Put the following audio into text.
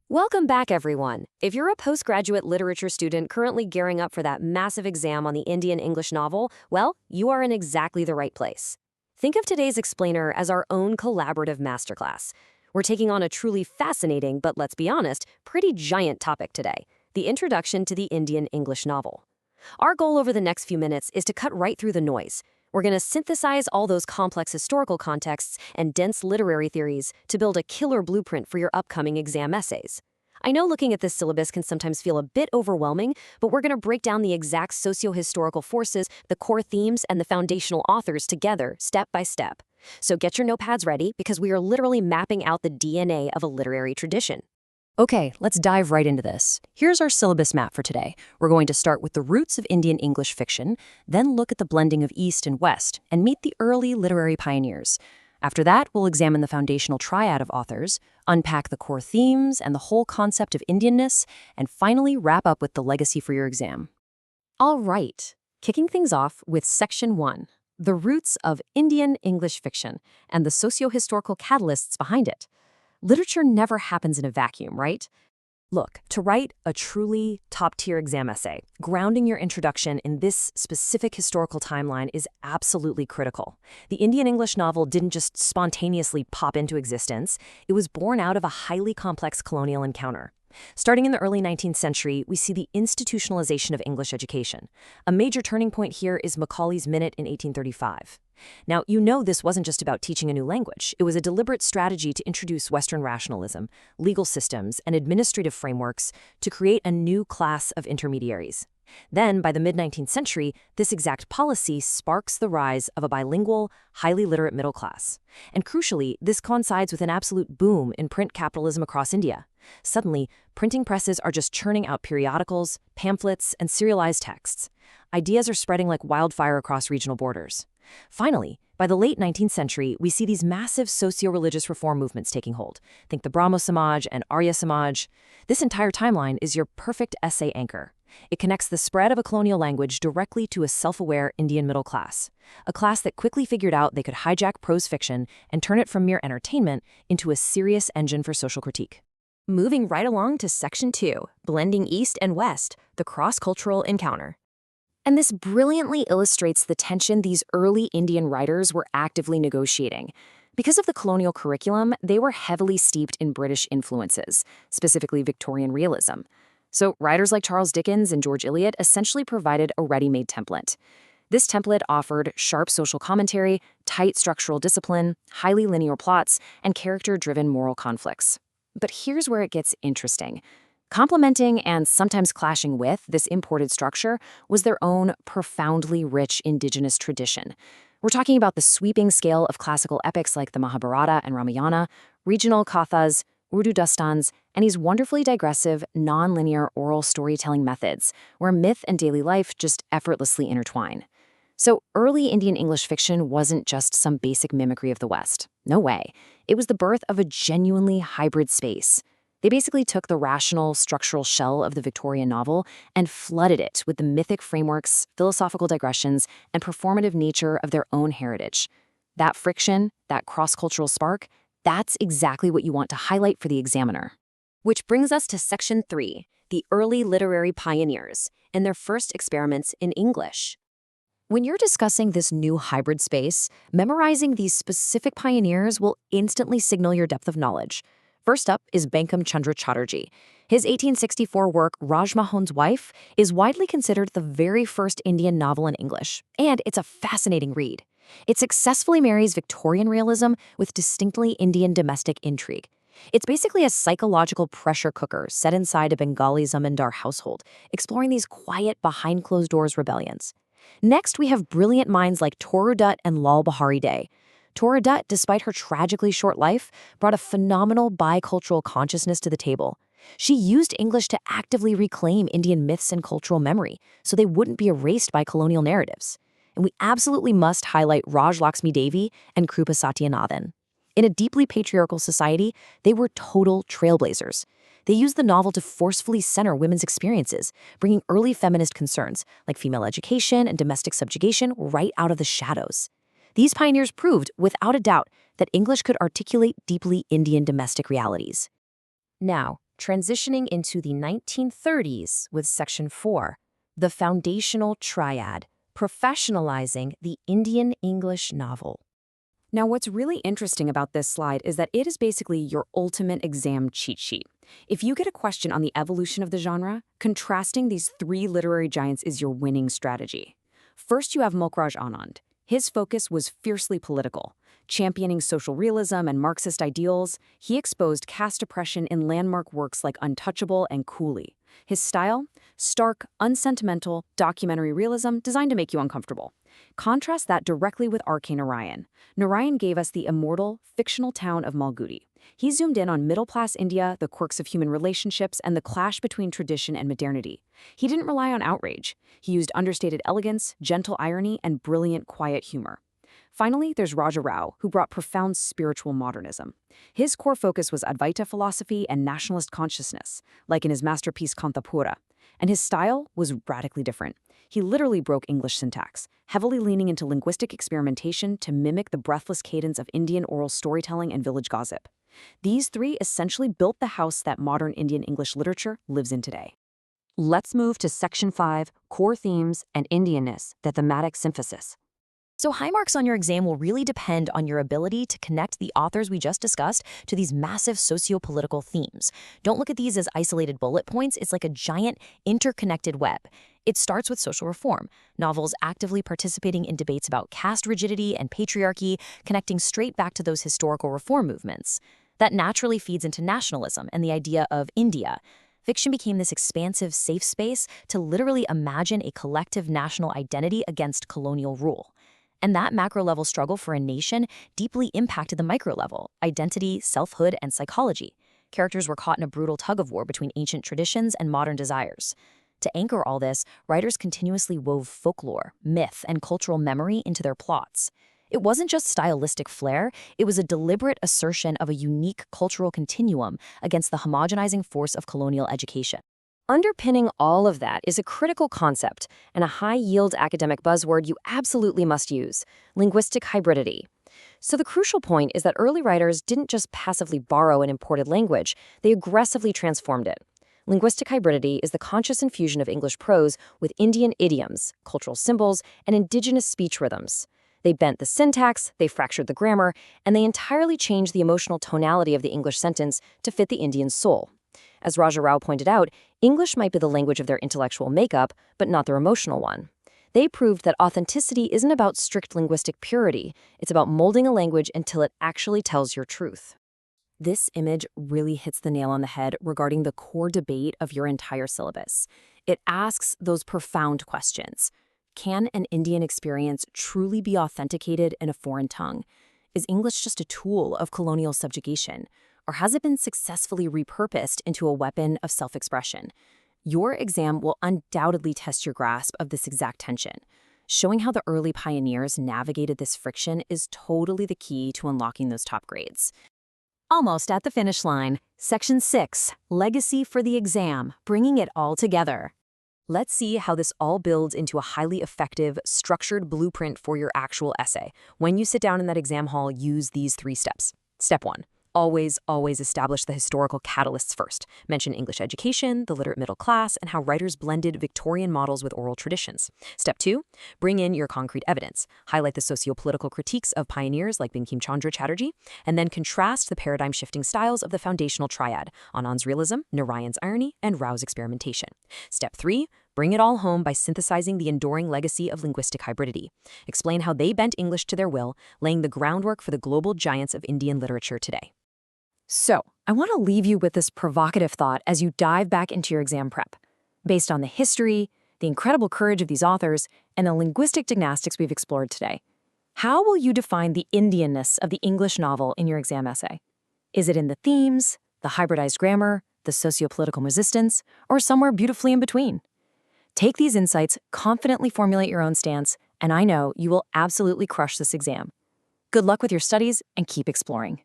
Welcome back, everyone. If you're a postgraduate literature student currently gearing up for that massive exam on the Indian English novel, well, you are in exactly the right place. Think of today's explainer as our own collaborative masterclass. We're taking on a truly fascinating, but let's be honest, pretty giant topic today, the introduction to the Indian English novel. Our goal over the next few minutes is to cut right through the noise. We're going to synthesize all those complex historical contexts and dense literary theories to build a killer blueprint for your upcoming exam essays. I know looking at this syllabus can sometimes feel a bit overwhelming, but we're going to break down the exact socio-historical forces, the core themes, and the foundational authors together, step by step. So get your notepads ready, because we are literally mapping out the DNA of a literary tradition. Okay, let's dive right into this. Here's our syllabus map for today. We're going to start with the roots of Indian English fiction, then look at the blending of East and West, and meet the early literary pioneers. After that, we'll examine the foundational triad of authors, unpack the core themes and the whole concept of Indianness, and finally wrap up with the legacy for your exam. All right, kicking things off with Section 1, the roots of Indian English fiction and the socio-historical catalysts behind it. Literature never happens in a vacuum, right? Look, to write a truly top-tier exam essay, grounding your introduction in this specific historical timeline is absolutely critical. The Indian English novel didn't just spontaneously pop into existence, it was born out of a highly complex colonial encounter. Starting in the early 19th century, we see the institutionalization of English education. A major turning point here is Macaulay's Minute in 1835. Now, you know this wasn't just about teaching a new language. It was a deliberate strategy to introduce Western rationalism, legal systems, and administrative frameworks to create a new class of intermediaries. Then, by the mid-19th century, this exact policy sparks the rise of a bilingual, highly literate middle class. And crucially, this coincides with an absolute boom in print capitalism across India. Suddenly, printing presses are just churning out periodicals, pamphlets, and serialized texts. Ideas are spreading like wildfire across regional borders. Finally, by the late 19th century, we see these massive socio-religious reform movements taking hold. Think the Brahmo Samaj and Arya Samaj. This entire timeline is your perfect essay anchor. It connects the spread of a colonial language directly to a self-aware Indian middle class, a class that quickly figured out they could hijack prose fiction and turn it from mere entertainment into a serious engine for social critique. Moving right along to Section 2, blending East and West, the cross-cultural encounter. And this brilliantly illustrates the tension these early Indian writers were actively negotiating. Because of the colonial curriculum, they were heavily steeped in British influences, specifically Victorian realism. So writers like Charles Dickens and George Eliot essentially provided a ready-made template. This template offered sharp social commentary, tight structural discipline, highly linear plots, and character-driven moral conflicts. But here's where it gets interesting. Complementing and sometimes clashing with this imported structure was their own profoundly rich indigenous tradition. We're talking about the sweeping scale of classical epics like the Mahabharata and Ramayana, regional kathas, Urdu dastans, and these wonderfully digressive, non-linear oral storytelling methods where myth and daily life just effortlessly intertwine. So early Indian English fiction wasn't just some basic mimicry of the West. No way. It was the birth of a genuinely hybrid space. They basically took the rational, structural shell of the Victorian novel and flooded it with the mythic frameworks, philosophical digressions, and performative nature of their own heritage. That friction, that cross-cultural spark, that's exactly what you want to highlight for the examiner. Which brings us to Section 3, the early literary pioneers, and their first experiments in English. When you're discussing this new hybrid space, memorizing these specific pioneers will instantly signal your depth of knowledge. First up is Bankim Chandra Chatterjee. His 1864 work, Rajmohan's Wife, is widely considered the very first Indian novel in English, and it's a fascinating read. It successfully marries Victorian realism with distinctly Indian domestic intrigue. It's basically a psychological pressure cooker set inside a Bengali zamindar household, exploring these quiet, behind-closed-doors rebellions. Next, we have brilliant minds like Toru Dutt and Lal Bahari Day. Toru Dutt, despite her tragically short life, brought a phenomenal bicultural consciousness to the table. She used English to actively reclaim Indian myths and cultural memory, so they wouldn't be erased by colonial narratives. And we absolutely must highlight Raj Lakshmi Devi and Krupa Satyanathan. In a deeply patriarchal society, they were total trailblazers. They used the novel to forcefully center women's experiences, bringing early feminist concerns like female education and domestic subjugation right out of the shadows. These pioneers proved, without a doubt, that English could articulate deeply Indian domestic realities. Now, transitioning into the 1930s with Section 4, the foundational triad, professionalizing the Indian English novel. Now, what's really interesting about this slide is that it is basically your ultimate exam cheat sheet. If you get a question on the evolution of the genre, contrasting these three literary giants is your winning strategy. First, you have Mulkraj Anand. His focus was fiercely political. Championing social realism and Marxist ideals, he exposed caste oppression in landmark works like Untouchable and Coolie. His style? Stark, unsentimental, documentary realism designed to make you uncomfortable. Contrast that directly with R.K. Narayan. Narayan gave us the immortal, fictional town of Malgudi. He zoomed in on middle-class India, the quirks of human relationships, and the clash between tradition and modernity. He didn't rely on outrage. He used understated elegance, gentle irony, and brilliant, quiet humor. Finally, there's Raja Rao, who brought profound spiritual modernism. His core focus was Advaita philosophy and nationalist consciousness, like in his masterpiece Kantapura. And his style was radically different. He literally broke English syntax, heavily leaning into linguistic experimentation to mimic the breathless cadence of Indian oral storytelling and village gossip. These three essentially built the house that modern Indian English literature lives in today. Let's move to Section 5, Core Themes and Indianness, the thematic synthesis. So high marks on your exam will really depend on your ability to connect the authors we just discussed to these massive socio-political themes. Don't look at these as isolated bullet points. It's like a giant interconnected web. It starts with social reform, novels actively participating in debates about caste rigidity and patriarchy, connecting straight back to those historical reform movements. That naturally feeds into nationalism and the idea of India. Fiction became this expansive, safe space to literally imagine a collective national identity against colonial rule. And that macro-level struggle for a nation deeply impacted the micro-level, identity, selfhood, and psychology. Characters were caught in a brutal tug-of-war between ancient traditions and modern desires. To anchor all this, writers continuously wove folklore, myth, and cultural memory into their plots. It wasn't just stylistic flair, it was a deliberate assertion of a unique cultural continuum against the homogenizing force of colonial education. Underpinning all of that is a critical concept and a high-yield academic buzzword you absolutely must use: linguistic hybridity. So the crucial point is that early writers didn't just passively borrow an imported language, they aggressively transformed it. Linguistic hybridity is the conscious infusion of English prose with Indian idioms, cultural symbols, and indigenous speech rhythms. They bent the syntax, they fractured the grammar, and they entirely changed the emotional tonality of the English sentence to fit the Indian soul. As Raja Rao pointed out, English might be the language of their intellectual makeup, but not their emotional one. They proved that authenticity isn't about strict linguistic purity, it's about molding a language until it actually tells your truth. This image really hits the nail on the head regarding the core debate of your entire syllabus. It asks those profound questions. Can an Indian experience truly be authenticated in a foreign tongue? Is English just a tool of colonial subjugation? Or has it been successfully repurposed into a weapon of self-expression? Your exam will undoubtedly test your grasp of this exact tension. Showing how the early pioneers navigated this friction is totally the key to unlocking those top grades. Almost at the finish line, Section 6, Legacy for the Exam, bringing it all together. Let's see how this all builds into a highly effective, structured blueprint for your actual essay. When you sit down in that exam hall, use these 3 steps. Step 1. Always establish the historical catalysts first. Mention English education, the literate middle class, and how writers blended Victorian models with oral traditions. Step 2, bring in your concrete evidence. Highlight the socio-political critiques of pioneers like Bankim Chandra Chatterjee, and then contrast the paradigm-shifting styles of the foundational triad: Anand's realism, Narayan's irony, and Rao's experimentation. Step 3, bring it all home by synthesizing the enduring legacy of linguistic hybridity. Explain how they bent English to their will, laying the groundwork for the global giants of Indian literature today. So, I want to leave you with this provocative thought as you dive back into your exam prep. Based on the history, the incredible courage of these authors, and the linguistic gymnastics we've explored today, how will you define the Indianness of the English novel in your exam essay? Is it in the themes, the hybridized grammar, the socio-political resistance, or somewhere beautifully in between? Take these insights, confidently formulate your own stance, and I know you will absolutely crush this exam. Good luck with your studies and keep exploring.